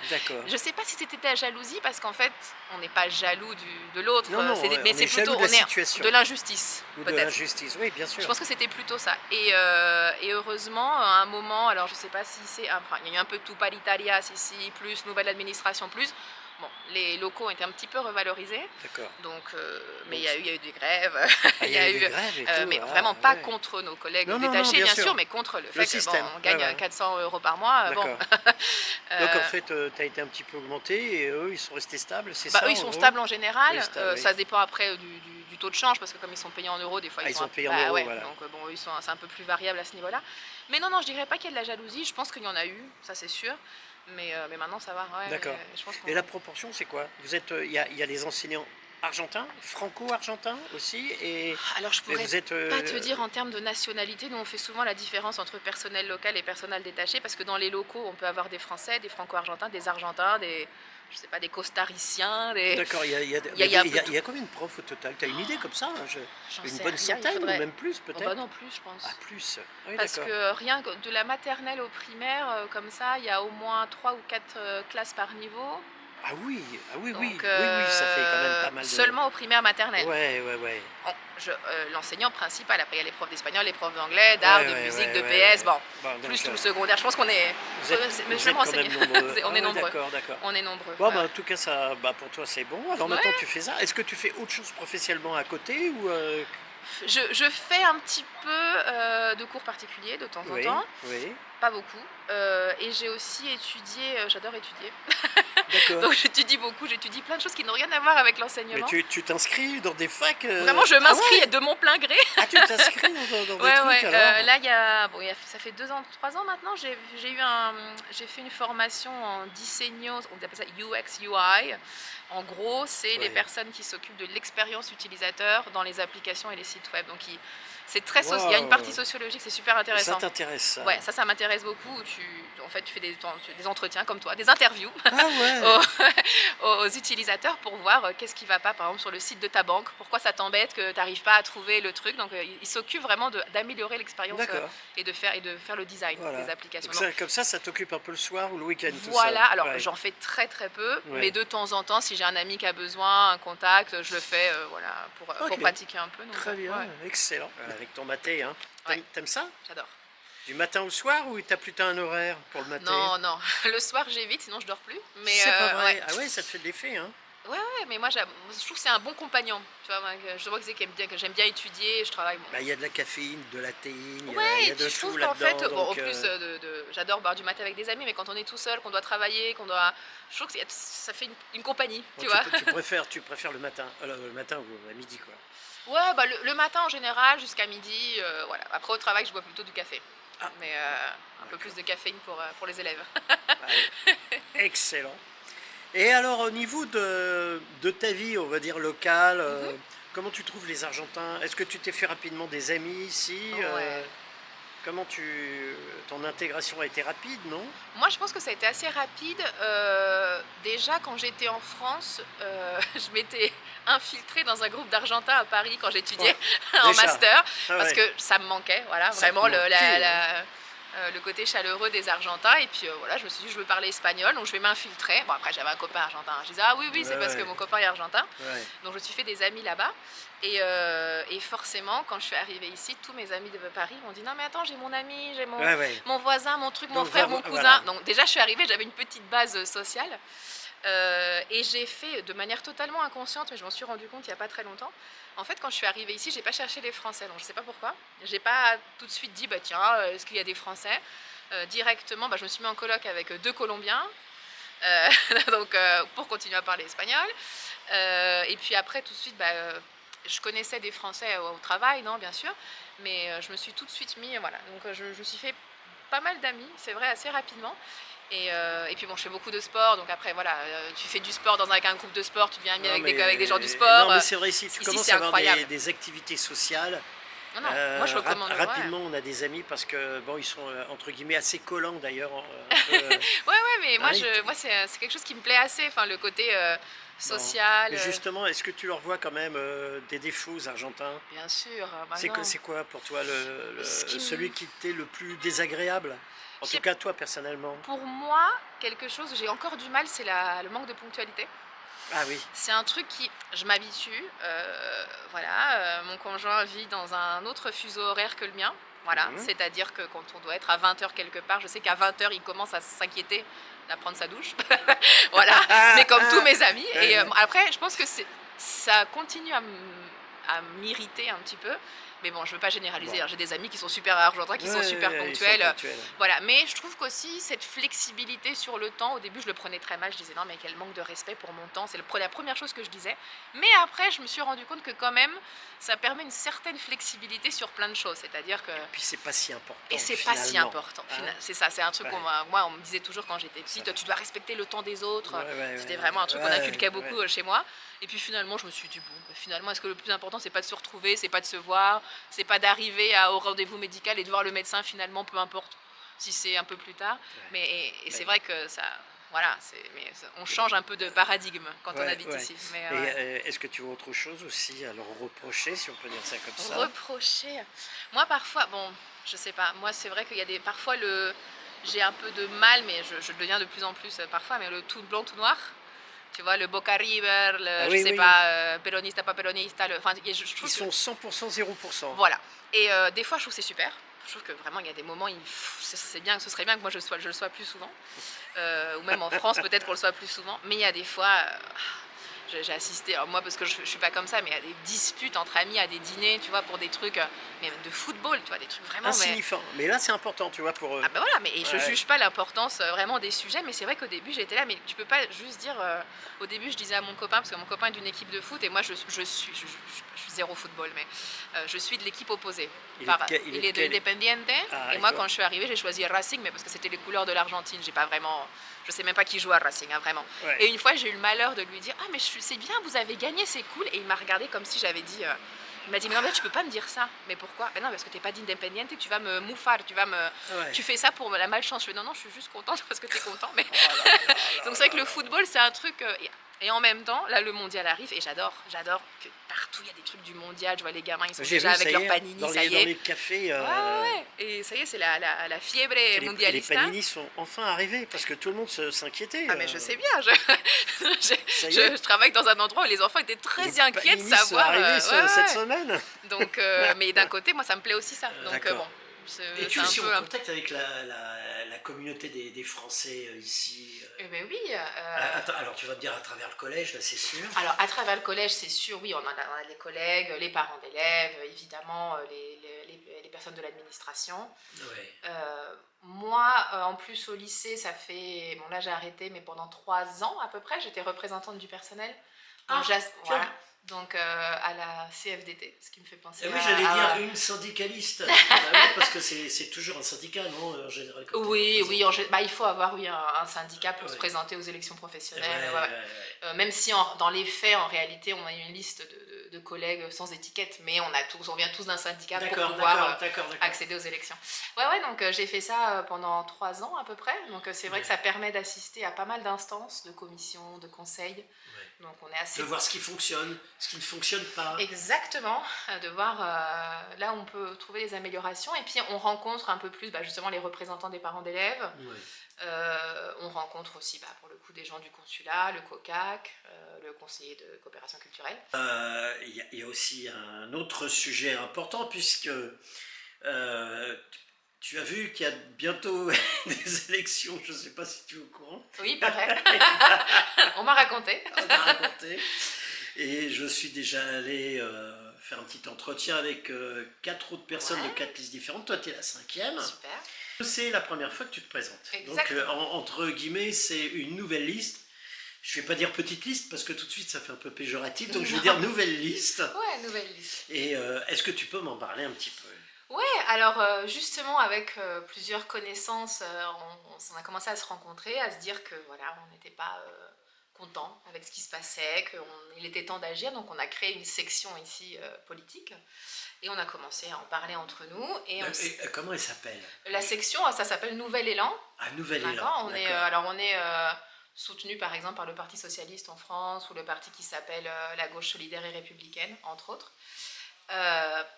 D'accord. Je sais pas si c'était de la jalousie, parce qu'en fait, on n'est pas jaloux de l'autre, Non, non, mais on c'est est jaloux plutôt de la situation. de l'injustice, Ou de peut-être. l'injustice, oui, bien Je sûr. pense que c'était plutôt ça. Et heureusement, à un moment, alors je sais pas si c'est. Enfin, il y a eu un peu tout Paritarias ici, plus nouvelle administration, plus. Bon, les locaux ont été un petit peu revalorisés. D'accord. Donc, mais il y a eu des grèves. Ah, il y a eu des grèves et tout. Mais ah, vraiment pas ouais. contre nos collègues Non, non, non, détachés, bien bien sûr. sûr, mais contre le fait système. qu'on gagne Ouais, ouais. 400 euros par mois. Bon. D'accord. Donc en fait, tu as été un petit peu augmenté et eux, ils sont restés stables, c'est Bah, ça eux, ils en sont gros stables en général. Oui, stable, oui. Ça dépend après du taux de change, parce que comme ils sont payés en euros, des fois Ah, ils sont un- payés en bah, euros, ouais, voilà. donc bon, c'est un peu plus variable à ce niveau-là. Mais non, je dirais pas qu'il y a de la jalousie. Je pense qu'il y en a eu, ça c'est sûr. Mais maintenant ça va. Ouais, D'accord. je pense qu'on- Et la proportion, c'est quoi? Vous êtes, il y a des enseignants argentins, franco-argentins aussi, et Alors je pourrais vous êtes. pas te dire en termes de nationalité. Nous on fait souvent la différence entre personnel local et personnel détaché, parce que dans les locaux on peut avoir des Français, des franco-argentins, des argentins, je sais pas, des costariciens, des. D'accord, il y a, Il y a un peu il y a combien de profs au total? Tu as une idée comme ça? J'en Une sais bonne rien, il centaine faudrait- ou même plus Oh, peut-être? bah non, plus je pense. Ah, plus. Ah oui, Parce d'accord. que rien que de la maternelle au primaire, comme ça, il y a au moins 3 ou 4 classes par niveau. Ah oui, ah oui, Donc, oui, oui, ça fait quand même pas mal de. seulement au primaire maternelle. Ouais, ouais, ouais. L'enseignant principal, après il y a les profs d'espagnol, les profs d'anglais, d'art, Ouais, de ouais, musique, ouais, de ouais, PS, ouais. bon, Bon, donc, plus tout le secondaire. Je pense qu'on est. Vous êtes, Mais vous je vais êtes me quand même renseigner. nombreux. On Ah est oui, nombreux. d'accord, d'accord. On est nombreux. Bon, Ouais. bah, en tout cas, ça, bah, pour toi, c'est bon. Alors Ouais. maintenant, tu fais ça. Est-ce que tu fais autre chose professionnellement à côté ou Je fais un petit peu de cours particuliers de temps en Oui, temps, oui, pas beaucoup. Et j'ai aussi étudié, j'adore étudier. d'accord. Donc j'étudie beaucoup, j'étudie plein de choses qui n'ont rien à voir avec Mais l'enseignement. tu t'inscris dans des facs Vraiment, je Ah m'inscris ouais de mon plein gré. Ah, tu t'inscris dans des Ouais, trucs ouais. alors Là, ça fait 2 ans, 3 ans maintenant, j'ai fait une formation en diseño, on appelle ça UX UI. En gros, c'est les Ouais. personnes qui s'occupent de l'expérience utilisateur dans les applications et les sites web. Donc, c'est très il y a une Wow. partie sociologique, c'est super Ça intéressant. t'intéresse ça? Ouais, ça m'intéresse beaucoup. En fait, tu fais des entretiens comme toi, des interviews Ah ouais aux utilisateurs pour voir qu'est-ce qui va pas, par exemple, sur le site de ta banque, pourquoi ça t'embête que tu n'arrives pas à trouver le truc. Donc, ils s'occupent vraiment d'améliorer l'expérience D'accord. et de faire le design Voilà. des applications. Donc comme ça t'occupe un peu le soir ou le week-end, tout Voilà, ça. alors Ouais. j'en fais très très peu, Ouais. mais de temps en temps, si j'ai un ami qui a besoin, un contact, je le fais voilà, pour Ok. pratiquer un peu. Donc, Très bien, ouais, excellent. Avec ton maté, hein. Ouais. T'aimes ça? j'adore. Du matin au soir ou t'as plutôt un horaire pour le maté? Non, le soir j'évite, sinon je dors plus. Mais C'est pas vrai. ouais. Ah ouais, ça te fait de l'effet, hein. Ouais, mais moi je trouve que c'est un bon compagnon. Tu vois, moi, je vois que j'aime bien étudier, je travaille. Bon. Bah, il y a de la caféine, de la théine, il y a, Ouais, il y et a puis de je tout trouve qu'en fait, là-dedans. bon, au donc, plus j'adore boire du maté avec des amis, mais quand on est tout seul, qu'on doit travailler, je trouve que ça fait une compagnie, bon, tu vois. tu préfères le matin ou à midi, quoi. Ouais, bah le matin en général, jusqu'à midi, voilà. Après au travail, je bois plutôt du café. Ah. Mais un peu plus de caféine pour les élèves. Ouais. Excellent. Et alors, au niveau de ta vie, on va dire locale, comment tu trouves les Argentins? Est-ce que tu t'es fait rapidement des amis ici? Ouais. Comment ton intégration a été rapide, non? Moi, je pense que ça a été assez rapide. Déjà, quand j'étais en France, je m'étais infiltrée dans un groupe d'Argentins à Paris quand j'étudiais en déjà. master, Ah parce ouais. que ça me manquait, voilà, Ça te vraiment manquait, le côté chaleureux des Argentins. Et puis voilà, je me suis dit, je veux parler espagnol, donc je vais m'infiltrer. Bon, après, j'avais un copain argentin. Je disais, ah oui, c'est Ouais, parce ouais. que mon copain est argentin. Ouais. Donc, je me suis fait des amis là-bas. Et forcément, quand je suis arrivée ici, tous mes amis de Paris m'ont dit, non, mais attends, j'ai mon ami, j'ai Ouais. mon voisin, mon truc, mon Donc, frère, mon cousin. voilà. Donc déjà, je suis arrivée, j'avais une petite base sociale. Et j'ai fait de manière totalement inconsciente, mais je m'en suis rendu compte il n'y a pas très longtemps. En fait, quand je suis arrivée ici, j'ai pas cherché les Français. Donc je sais pas pourquoi. J'ai pas tout de suite dit, bah tiens, est-ce qu'il y a des Français? Directement, bah, je me suis mis en coloc avec 2 Colombiens. Donc pour continuer à parler espagnol. Et puis après, tout de suite, je connaissais des Français au travail, non, bien sûr. Mais je me suis tout de suite mis, voilà. Donc je me suis fait pas mal d'amis, c'est vrai, assez rapidement. Et puis bon, je fais beaucoup de sport, donc après voilà, tu fais du sport avec un groupe de sport, tu deviens ami Non, avec mais- des gens du sport. Non, mais c'est vrai, si tu Ici, commences c'est à avoir incroyable. des activités sociales, Non, non, moi je recommande. Rapidement, on a des amis parce que bon, ils sont entre guillemets assez collants d'ailleurs. Un peu, Ouais, mais moi, hein, c'est quelque chose qui me plaît assez, enfin, le côté bon. social. Mais justement, est-ce que tu leur vois quand même des défauts aux Argentins? Bien sûr, bah non. C'est quoi pour toi Ce qui celui me- qui t'est le plus désagréable? En je tout sais- cas, toi personnellement. Pour moi, quelque chose, j'ai encore du mal, c'est le manque de ponctualité. Ah oui. C'est un truc qui, je m'habitue, voilà, mon conjoint vit dans un autre fuseau horaire que le mien, voilà, Mhm. c'est-à-dire que quand on doit être à 20 h quelque part, je sais qu'à 20 h il commence à s'inquiéter à prendre sa douche, voilà, mais comme tous mes amis, et après, je pense que ça continue à m'irriter un petit peu, mais bon, je veux pas généraliser, Bon. hein, j'ai des amis qui sont super argentins, qui sont super Ils sont ponctuels, ponctuels. voilà, mais je trouve qu'aussi cette flexibilité sur le temps, au début je le prenais très mal, je disais non mais quel manque de respect pour mon temps, c'est la première chose que je disais, mais après je me suis rendu compte que quand même ça permet une certaine flexibilité sur plein de choses, c'est-à-dire que... Puis c'est pas si important. Et c'est pas si finalement. important, Hein? c'est ça, c'est un truc Ouais. moi on me disait toujours quand j'étais petite, tu dois respecter le temps des autres, Ouais, c'était vraiment un truc qu'on ouais, inculquait beaucoup chez moi, et puis finalement je me suis dit bon, finalement est-ce que le plus important c'est pas de se retrouver, c'est pas de se voir, c'est pas d'arriver au rendez-vous médical et de voir le médecin finalement, peu importe si c'est un peu plus tard, mais et c'est vrai que ça, voilà, on change un peu de paradigme quand on habite ici. Mais, Et ouais. est-ce que tu vois autre chose aussi à leur reprocher, si on peut dire ça comme ça? Reprocher, moi parfois, bon, je sais pas, moi c'est vrai qu'il y a parfois j'ai un peu de mal, mais je le deviens de plus en plus parfois, mais le tout blanc tout noir. Tu vois, le Boca River, Ah je oui, sais oui. pas, péroniste, pas péroniste, enfin, je trouve Ils sont 100%, 0%. voilà. Et des fois, je trouve que c'est super. Je trouve que vraiment, il y a des moments, c'est bien, ce serait bien que moi je le sois plus souvent. Ou même en France, peut-être qu'on le soit plus souvent. Mais il y a des fois, j'ai assisté, alors moi parce que je suis pas comme ça, mais il y a des disputes entre amis à des dîners, tu vois, pour des trucs, mais même de football, tu vois, des trucs vraiment... Insignifiant. Mais là, c'est important, tu vois, pour eux. Ah ben voilà, mais je Ouais. juge pas l'importance vraiment des sujets, mais c'est vrai qu'au début j'étais là, mais tu peux pas juste dire, au début je disais à mon copain, parce que mon copain est d'une équipe de foot, et moi je suis zéro football, mais je suis de l'équipe opposée. Il est est de quel- de Independiente, Ah, et moi d'accord. quand je suis arrivée j'ai choisi Racing, mais parce que c'était les couleurs de l'Argentine, j'ai pas vraiment... Je sais même pas qui joue à Racing, hein, vraiment. Ouais. Et une fois j'ai eu le malheur de lui dire, ah mais c'est bien, vous avez gagné, c'est cool, et il m'a regardé comme si j'avais dit... Il m'a dit, mais non, mais tu peux pas me dire ça. Mais pourquoi? Ben non, parce que t'es pas d'Independiente et tu vas me moufar, Ouais. tu fais ça pour la malchance. Je fais, non, non, je suis juste contente parce que t'es content. Mais... Oh là là là Donc c'est vrai que le football, c'est un truc... et en même temps, là, le mondial arrive et j'adore que partout, il y a des trucs du mondial. Je vois les gamins, ils sont J'ai déjà vu, avec ça leur y est, panini, dans ça y dans est. les cafés, Ouais. Et ça y est, c'est la fiebre les mondialista. panini sont enfin arrivés parce que tout le monde s'inquiétait. Ah mais je sais bien, Ça y est. je travaille dans un endroit où les enfants étaient très Les inquiets de Panini sont savoir... arrivés cette ouais. semaine. Donc, mais d'un côté, moi, ça me plaît aussi ça. Donc D'accord. bon, Et c'est tu es un aussi peu... en contact avec la communauté des Français ici. Eh ben oui. Alors tu vas me dire à travers le collège, là c'est sûr. Alors à travers le collège, c'est sûr, oui, on a des collègues, les parents d'élèves, évidemment, les personnes de l'administration. Ouais. Moi, en plus au lycée, ça fait... Bon là j'ai arrêté, mais pendant 3 ans à peu près, j'étais représentante du personnel. Donc, Ah, voilà. Donc à la CFDT, ce qui me fait penser Et oui, à... j'allais à- dire une syndicaliste. Ah oui, parce que c'est toujours un syndicat, non, en général. quand t'es Oui, représentant. bah, il faut avoir un syndicat pour se Ouais. présenter aux élections professionnelles. Ouais, Ouais, ouais. ouais. Même si dans les faits, en réalité, on a une liste de collègues sans étiquette, mais on vient tous d'un syndicat pour D'accord, pouvoir d'accord. accéder aux élections. Ouais, donc j'ai fait ça pendant 3 ans à peu près. Donc c'est vrai que ça permet d'assister à pas mal d'instances, de commissions, de conseils. Ouais. Donc on est assez... De voir ce qui fonctionne, ce qui ne fonctionne pas. Exactement, de voir là où on peut trouver des améliorations. Et puis on rencontre un peu plus justement les représentants des parents d'élèves. Ouais. On rencontre aussi pour le coup des gens du consulat, le COCAC, le conseiller de coopération culturelle. Il y a aussi un autre sujet important puisque tu as vu qu'il y a bientôt des élections, je ne sais pas si tu es au courant. Oui, pareil. On m'a raconté. On m'a raconté. Et je suis déjà allé faire un petit entretien avec 4 autres personnes de 4 listes différentes. Toi, tu es la 5e. Super. C'est la première fois que tu te présentes. Exactement. Donc, entre guillemets, c'est une nouvelle liste. Je ne vais pas dire petite liste parce que tout de suite, ça fait un peu péjoratif. Donc, je vais dire nouvelle liste. Ouais, nouvelle liste. Et est-ce que tu peux m'en parler un petit peu? Ouais, alors justement avec plusieurs connaissances, on a commencé à se rencontrer, à se dire que voilà, on n'était pas contents avec ce qui se passait, qu'il était temps d'agir. Donc on a créé une section ici politique et on a commencé à en parler entre nous. Et comment elle s'appelle? La section, ça s'appelle Nouvel Élan. Ah, Nouvel Élan. On est soutenu par exemple par le Parti Socialiste en France ou le parti qui s'appelle la Gauche Solidaire et Républicaine, entre autres.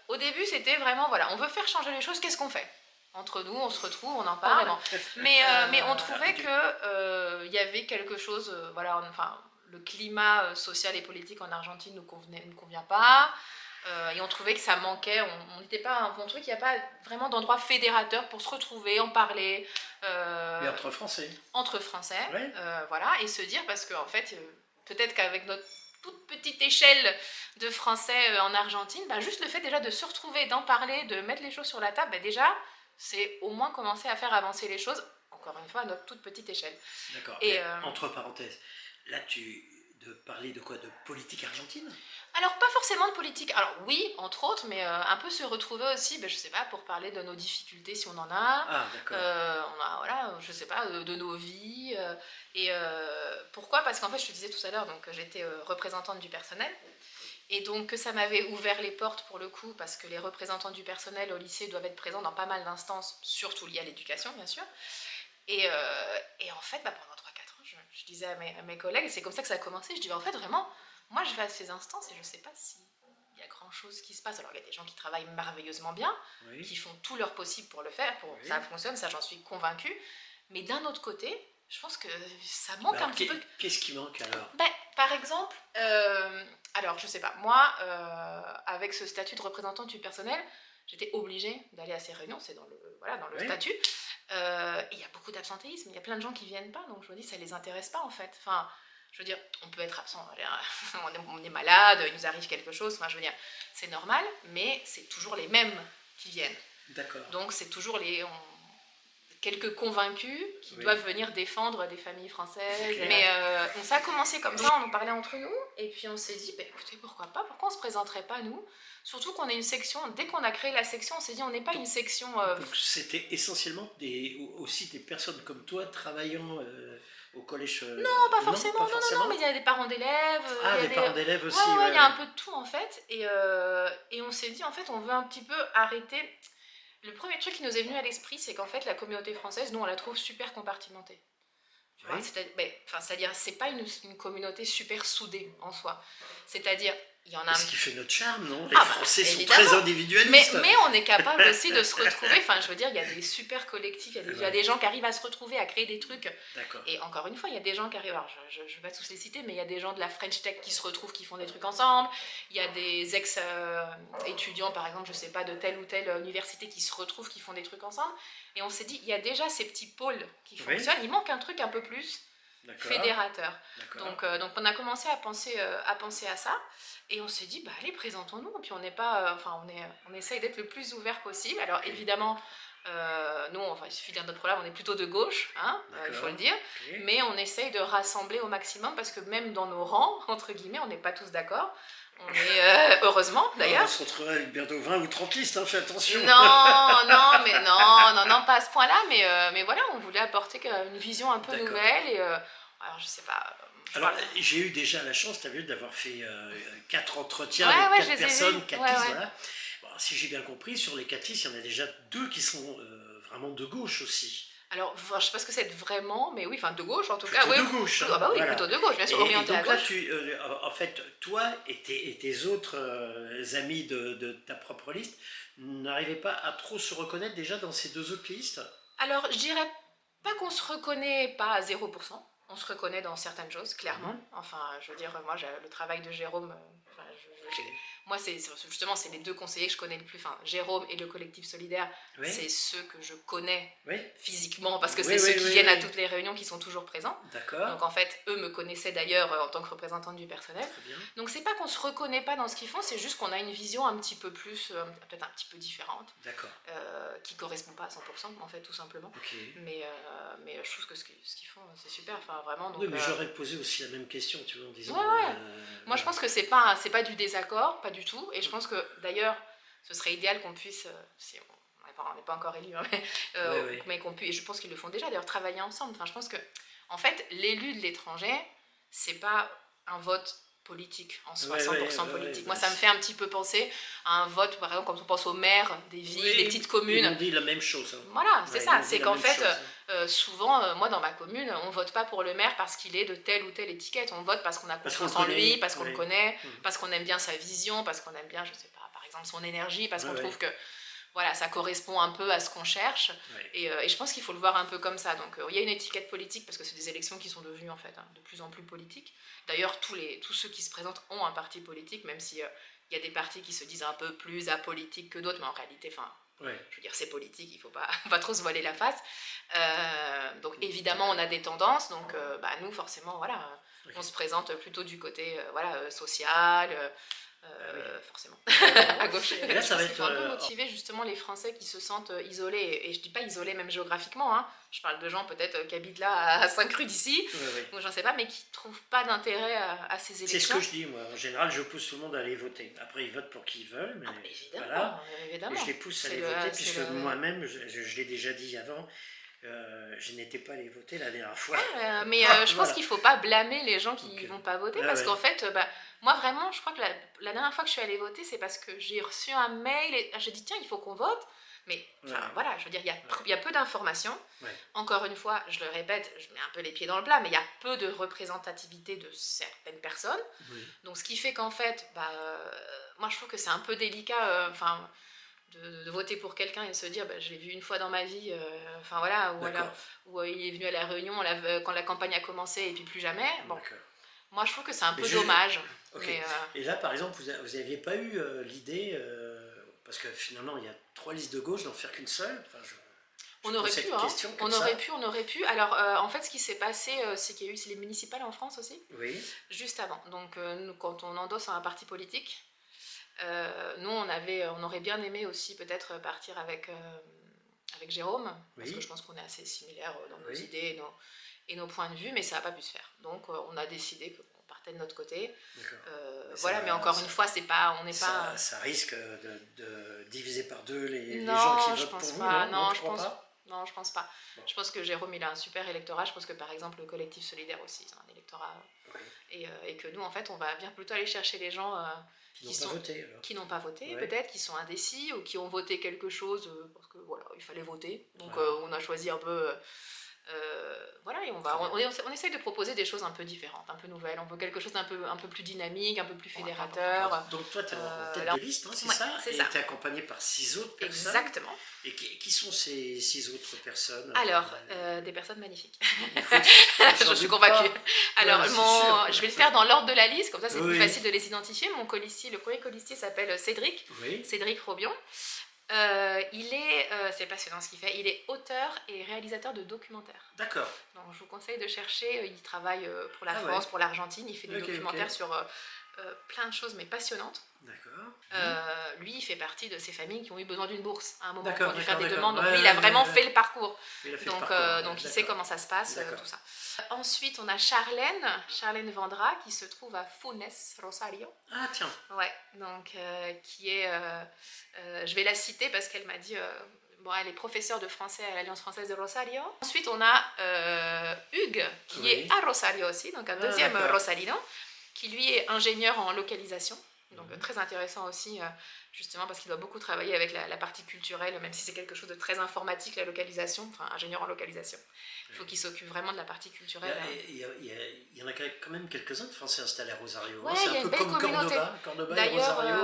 Au début, c'était vraiment, voilà, on veut faire changer les choses, qu'est-ce qu'on fait? Entre nous, on se retrouve, on en parle. Mais on trouvait qu'il y avait quelque chose, le climat social et politique en Argentine ne nous convient pas. Et on trouvait que ça manquait, on trouvait qu'il n'y a pas vraiment d'endroit fédérateur pour se retrouver, en parler. Mais entre Français. Entre Français, ouais. Voilà, et se dire, parce qu'en fait, peut-être qu'avec notre toute petite échelle de Français en Argentine, juste le fait déjà de se retrouver, d'en parler, de mettre les choses sur la table, déjà, c'est au moins commencer à faire avancer les choses, encore une fois, à notre toute petite échelle. D'accord, et entre parenthèses, là de parler de quoi? De politique argentine? Alors, pas forcément de politique. Alors, oui, entre autres, mais un peu se retrouver aussi, je sais pas, pour parler de nos difficultés, si on en a. Ah, d'accord. Je sais pas, de nos vies. Pourquoi? Parce qu'en fait, je te disais tout à l'heure, donc j'étais représentante du personnel. Et donc, ça m'avait ouvert les portes pour le coup, parce que les représentants du personnel au lycée doivent être présents dans pas mal d'instances, surtout liées à l'éducation, bien sûr. Et en fait, pendant 3-4 ans, je disais à mes collègues, et c'est comme ça que ça a commencé, je dis, en fait, vraiment, moi, je vais à ces instances et je ne sais pas s'il y a grand-chose qui se passe. Alors, il y a des gens qui travaillent merveilleusement bien, oui, qui font tout leur possible pour le faire, pour que ça fonctionne, ça, j'en suis convaincue. Mais d'un autre côté, je pense que ça manque un petit peu. Qu'est-ce qui manque alors? Par exemple, alors, je sais pas, moi, avec ce statut de représentante du personnel, j'étais obligée d'aller à ces réunions, c'est dans le statut. Il y a beaucoup d'absentéisme, il y a plein de gens qui viennent pas, donc je me dis, ça les intéresse pas en fait. Enfin, je veux dire, on peut être absent, on est malade, il nous arrive quelque chose, enfin, je veux dire, c'est normal, mais c'est toujours les mêmes qui viennent. D'accord. Donc c'est toujours quelques convaincus qui doivent venir défendre des familles françaises. Mais ça a commencé comme ça, on en parlait entre nous, et puis on s'est dit, écoutez, pourquoi on se présenterait pas nous? Surtout qu'on a une section, dès qu'on a créé la section, on s'est dit, on n'est pas une section... Donc c'était essentiellement aussi des personnes comme toi travaillant au collège... Non, pas forcément, non, mais il y a des parents d'élèves... des parents d'élèves aussi. Ouais, il y a un peu de tout en fait, et on s'est dit, en fait, on veut un petit peu arrêter... Le premier truc qui nous est venu à l'esprit, c'est qu'en fait, la communauté française, nous, on la trouve super compartimentée. Oui. C'est-à-dire, c'est pas une communauté super soudée en soi. C'est-à-dire, il y en a... Ce qui fait notre charme, non? Les Français sont très individualistes. Mais on est capable aussi de se retrouver. Enfin, je veux dire, il y a des super collectifs, il y a des gens qui arrivent à se retrouver, à créer des trucs. D'accord. Et encore une fois, il y a des gens qui arrivent... Alors, je ne vais pas tous les citer, mais il y a des gens de la French Tech qui se retrouvent, qui font des trucs ensemble. Il y a des ex-étudiants, par exemple, je sais pas, de telle ou telle université qui se retrouvent, qui font des trucs ensemble. Et on s'est dit, il y a déjà ces petits pôles qui fonctionnent. Il manque un truc un peu plus fédérateur. Donc on a commencé à penser à ça, et on s'est dit, allez, présentons-nous. Et puis on n'est pas... on essaye d'être le plus ouvert possible. Alors évidemment... nous, il suffit d'un autre problème, on est plutôt de gauche, il faut le dire, mais on essaye de rassembler au maximum, parce que même dans nos rangs, entre guillemets, on n'est pas tous d'accord. On est, heureusement d'ailleurs. On se retrouvera avec bientôt 20 ou 30 listes, fais attention. Non, pas à ce point-là, mais voilà, on voulait apporter une vision un peu nouvelle, et alors je sais pas... Alors, j'ai eu déjà la chance, tu as vu, d'avoir fait 4 entretiens avec 4 personnes, 4 listes, voilà. Bon, si j'ai bien compris, sur les 4 listes, il y en a déjà 2 qui sont vraiment de gauche aussi. Alors, je ne sais pas ce que c'est vraiment, mais oui, de gauche en tout plutôt cas. De gauche. Ah bah oui, voilà. Plutôt de gauche, bien sûr, orienté à gauche. Et donc là, en fait, toi et tes autres amis de ta propre liste n'arrivaient pas à trop se reconnaître déjà dans ces 2 autres listes? Alors, je dirais pas qu'on se reconnaît pas à 0%. On se reconnaît dans certaines choses, clairement. Enfin, je veux dire, moi, le travail de Jérôme... Moi, c'est les 2 conseillers que je connais le plus. Enfin, Jérôme et le collectif solidaire, c'est ceux que je connais physiquement, parce que c'est ceux qui viennent à toutes les réunions, qui sont toujours présents. D'accord. Donc en fait, eux me connaissaient d'ailleurs en tant que représentante du personnel. Donc c'est pas qu'on se reconnaît pas dans ce qu'ils font, c'est juste qu'on a une vision un petit peu plus, peut-être un petit peu différente. D'accord. Qui correspond pas à 100% en fait, tout simplement. Okay. Mais je trouve que ce qu'ils font, c'est super. Enfin, vraiment. Donc, oui, mais j'aurais posé aussi la même question, tu vois, en disant... Moi, je pense que c'est pas du désaccord, pas du tout. Et je pense que, d'ailleurs, ce serait idéal qu'on puisse, si on n'est pas encore élu, mais qu'on puisse, et je pense qu'ils le font déjà, d'ailleurs, travailler ensemble. Enfin, je pense que, en fait, l'élu de l'étranger, c'est pas un vote politique en soi, Ouais, 100% ouais, politique. ouais, Moi, bah, ça me fait un petit peu penser à un vote, par exemple, quand on pense aux maires des villes, des petites Ils communes. m'ont dit la même chose. Hein. Voilà, c'est Ouais, ils ça. m'ont dit C'est la qu'en même fait, chose, hein. souvent, moi, dans ma commune, on vote pas pour le maire parce qu'il est de telle ou telle étiquette. On vote parce qu'on a Parce qu'on confiance le en lui, connaît. parce qu'on le Ouais. connaît, parce qu'on aime bien sa vision, parce qu'on aime bien, je sais pas, par exemple, son énergie, parce Ouais, qu'on ouais. trouve que voilà, ça correspond un peu à ce qu'on cherche. Ouais. Et je pense qu'il faut le voir un peu comme ça. Donc, il y a une étiquette politique parce que c'est des élections qui sont devenues en fait de plus en plus politiques. D'ailleurs, tous ceux qui se présentent ont un parti politique, même si il y a des partis qui se disent un peu plus apolitiques que d'autres, mais en réalité, enfin, Ouais. je veux dire, c'est politique, il ne faut pas, pas trop se voiler la face. Donc, évidemment, on a des tendances. Donc, nous, forcément, voilà, on se présente plutôt du côté social. Forcément, à gauche. Et là, ça va Il faut être. un peu motiver justement les Français qui se sentent isolés. Et je dis pas isolés même géographiquement, hein. Je parle de gens peut-être qui habitent là à 5 rues d'ici, ou j'en sais pas, mais qui trouvent pas d'intérêt à ces élections. C'est ce que je dis, moi. En général, je pousse tout le monde à aller voter. Après, ils votent pour qui ils veulent, mais Évidemment, voilà. évidemment. Et je les pousse à aller voter, puisque moi-même, je l'ai déjà dit avant, je n'étais pas allé voter la dernière fois. Mais je pense qu'il ne faut pas blâmer les gens qui ne vont pas voter, parce qu'en fait, moi vraiment, je crois que la dernière fois que je suis allée voter, c'est parce que j'ai reçu un mail et j'ai dit tiens, il faut qu'on vote. Mais voilà, je veux dire, il y a peu d'informations. Ouais. Encore une fois, je le répète, je mets un peu les pieds dans le plat, mais il y a peu de représentativité de certaines personnes. Oui. Donc ce qui fait qu'en fait, moi je trouve que c'est un peu délicat, de voter pour quelqu'un et se dire je l'ai vu une fois dans ma vie, ou il est venu à la réunion quand la campagne a commencé et puis plus jamais. Bon, moi je trouve que c'est un peu dommage. Okay. Et là par exemple, vous n'aviez pas eu l'idée, parce que finalement il y a 3 listes de gauche, d'en faire qu'une seule. On aurait pu. Alors, en fait, ce qui s'est passé, c'est qu'il y a eu les municipales en France aussi, juste avant. Donc, nous, quand on endosse un parti politique, nous, on aurait bien aimé aussi peut-être partir avec Jérôme, parce que je pense qu'on est assez similaires dans nos idées et nos points de vue, mais ça n'a pas pu se faire. Donc, on a décidé qu'on partait de notre côté. Mais encore une fois, ça risque de diviser par deux les gens qui votent pour vous, non, je pense pas. Non, je pense pas. Bon. Je pense que Jérôme, il a un super électorat. Je pense que, par exemple, le collectif solidaire aussi, c'est un électorat. Et que nous, en fait, on va bien plutôt aller chercher les gens qui n'ont pas voté, peut-être, qui sont indécis ou qui ont voté quelque chose parce que, voilà, il fallait voter. Donc, on a choisi un peu... et on essaye de proposer des choses un peu différentes, un peu nouvelles. On veut quelque chose d'un un peu plus dynamique, un peu plus fédérateur. Donc toi, tu es en tête de liste, hein, c'est ça? C'est et tu es accompagné par 6 autres personnes. Exactement. Et qui sont ces 6 autres personnes? Alors, des personnes magnifiques. Je suis convaincue. Alors, je vais le faire dans l'ordre de la liste, comme ça c'est plus facile de les identifier. Mon colistier, le premier colistier s'appelle Cédric, Cédric Robion. C'est passionnant ce qu'il fait, il est auteur et réalisateur de documentaires. D'accord. Donc je vous conseille de chercher, il travaille pour la France, pour l'Argentine, il fait des documentaires sur plein de choses mais passionnantes. D'accord. Lui il fait partie de ces familles qui ont eu besoin d'une bourse à un moment pour lui faire des demandes, donc lui il a vraiment fait le parcours. Donc il sait comment ça se passe, tout ça. Ensuite on a Charlène Vendra qui se trouve à Funes, Rosario. Ah tiens. Ouais, donc qui est... je vais la citer parce qu'elle m'a dit... elle est professeure de français à l'Alliance française de Rosario. Ensuite, on a Hugues, qui est à Rosario aussi, donc un deuxième Rosarino, qui lui est ingénieur en localisation. Donc très intéressant aussi, justement parce qu'il doit beaucoup travailler avec la partie culturelle, même si c'est quelque chose de très informatique, la localisation, enfin ingénieur en localisation. Il faut qu'il s'occupe vraiment de la partie culturelle. Il y en a quand même quelques-uns de Français installés à Rosario. Ouais, c'est un peu comme Cordoba et Rosario.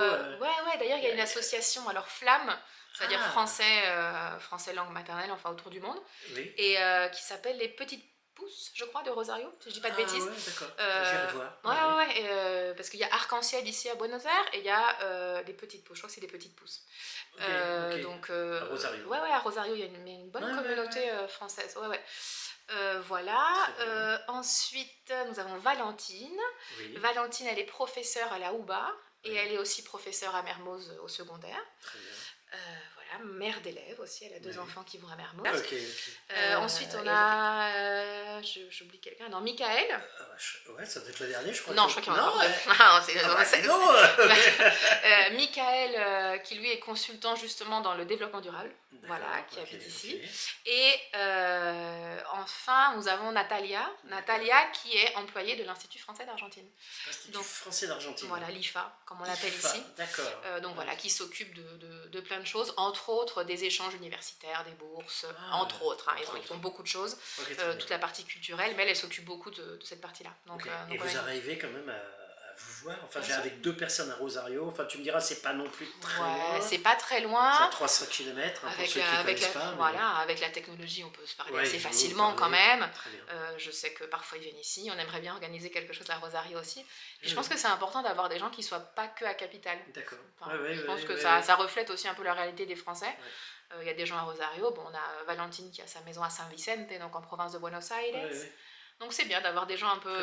D'ailleurs, il y a une association, alors Flamme, c'est-à-dire français langue maternelle, enfin autour du monde, et qui s'appelle les Petites Pousses, je crois, de Rosario, si je dis pas de bêtises. Ouais, d'accord. J'irai voir. Parce qu'il y a Arc-en-Ciel ici à Buenos Aires et il y a des Petites Pousses, je crois que c'est des Petites Pousses. Donc, à Rosario. À Rosario, il y a une bonne communauté française. Ensuite, nous avons Valentine. Valentine, elle est professeure à la UBA et elle est aussi professeure à Mermoz au secondaire. Très bien. voilà, mère d'élève aussi, elle a 2 enfants qui vont à Mermoz. Ok. Ensuite, on a, j'oublie quelqu'un, non, Michael. Ouais, ça doit être le dernier, je crois. Non, je crois qu'il y en a Non, encore ouais. deux. Ah, c'est- Ah bah, c'est- dis donc. Michael, qui lui est consultant justement dans le développement durable, voilà, qui ok, habite ok. ici. Et enfin, nous avons Natalia, qui est employée de l'Institut français d'Argentine. L'Institut Donc, français d'Argentine. Voilà, l'IFA, comme on l'appelle IFA, ici. D'accord. Donc voilà, qui s'occupe de plein de choses, entre autres des échanges universitaires, des bourses, entre autres. Hein, ils ont beaucoup de choses, Ok, très bien. toute la partie culturelle, mais elle s'occupe beaucoup de cette partie-là. Donc, Ok. donc Et voilà. vous arrivez quand même à vous voir. Enfin, Bien j'ai sûr. avec 2 personnes à Rosario. Enfin, tu me diras, c'est pas non plus très Ouais, loin. c'est pas très C'est loin. à 300 km pour Avec, ceux qui avec connaissent la, pas. mais- voilà, avec la technologie, on peut se parler Ouais, assez vous facilement parlez. quand même. Très bien. Je sais que parfois ils viennent ici, on aimerait bien organiser quelque chose à Rosario aussi. Puis je Mhm. pense que c'est important d'avoir des gens qui soient pas que à Capitale. D'accord. Enfin, Ouais, je pense ouais, que ouais, ça, ouais. ça reflète aussi un peu la réalité des Français. Il y a des gens à Rosario, bon, on a Valentine qui a sa maison à San Vicente, donc en province de Buenos Aires. Ouais, ouais. Donc c'est bien d'avoir des gens un Très bien.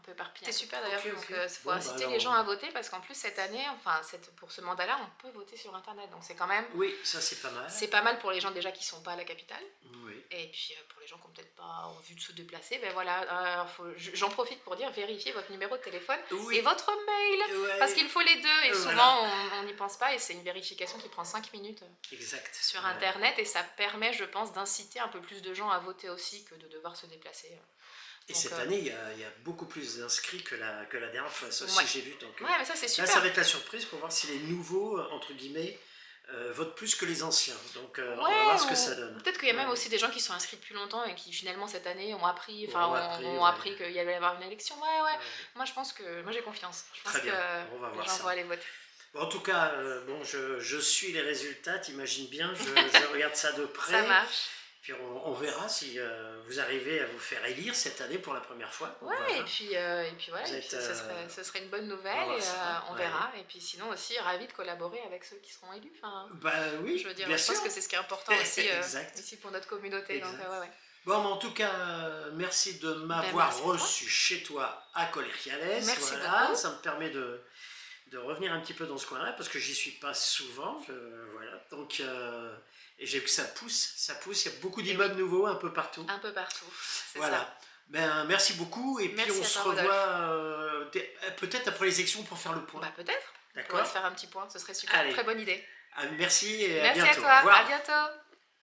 peu éparpillés. C'est super d'ailleurs, Ok, donc ok. il faut Bon, inciter bah les alors, gens à voter parce qu'en plus cette année, enfin pour ce mandat-là, on peut voter sur Internet. Donc c'est quand même, Oui, ça c'est pas mal. c'est pas mal pour les gens déjà qui sont pas à la capitale. Oui. Et puis pour les gens qui n'ont peut-être pas envie de se déplacer, ben voilà, j'en profite pour dire vérifiez votre numéro de téléphone Oui. et votre mail. Ouais. Parce qu'il faut les deux et Voilà. souvent on n'y pense pas et c'est une vérification qui prend 5 minutes Exact. sur Ouais. Internet et ça permet, je pense, d'inciter un peu plus de gens à voter aussi que de devoir se déplacer. Et Donc, cette année, il y a beaucoup plus d'inscrits que la dernière fois. Ça aussi, Ouais. j'ai vu. Donc, Ouais, mais ça c'est là, super. ça va être la surprise pour voir si les nouveaux, entre guillemets, votent plus que les anciens. Donc, on va voir ce que ça donne. Peut-être qu'il y a même Ouais. aussi des gens qui sont inscrits depuis longtemps et qui finalement cette année ont appris, Ont appris, qu'il y allait y avoir une élection. Ouais. Moi je pense que, moi j'ai confiance. Je pense Très bien. que On va les voir gens ça. vont aller voter. Bon, en tout cas, bon, je suis les résultats, t'imagines bien, je regarde ça de près. Ça marche. Puis on verra si vous arrivez à vous faire élire cette année pour la première fois. On Ouais, verra. et puis voilà, Vous et êtes, puis ce serait une bonne on va nouvelle voir et ça, on ouais. verra. Et puis sinon aussi, ravi de collaborer avec ceux qui seront élus. Enfin, Bah oui, je veux dire, bien je sûr. pense que c'est ce qui est important aussi Exact. ici pour notre communauté. Donc, Exact. ouais. Bon, mais en tout cas, merci de m'avoir merci à toi. reçu chez toi à Colegiales. Merci Voilà, beaucoup. ça me permet de revenir un petit peu dans ce coin-là parce que j'y suis pas souvent. Voilà, donc et j'ai vu que ça pousse. Il y a beaucoup d'immeubles nouveaux un peu partout. Un peu partout. C'est Voilà. ça. Ben, merci beaucoup et Merci puis on à se toi, revoit peut-être après les élections pour faire le point. Bah peut-être. On D'accord. pourrait se faire un petit point, ce serait super. Allez. Très bonne idée. Ah, merci et Merci à bientôt. à toi. Au revoir. À bientôt.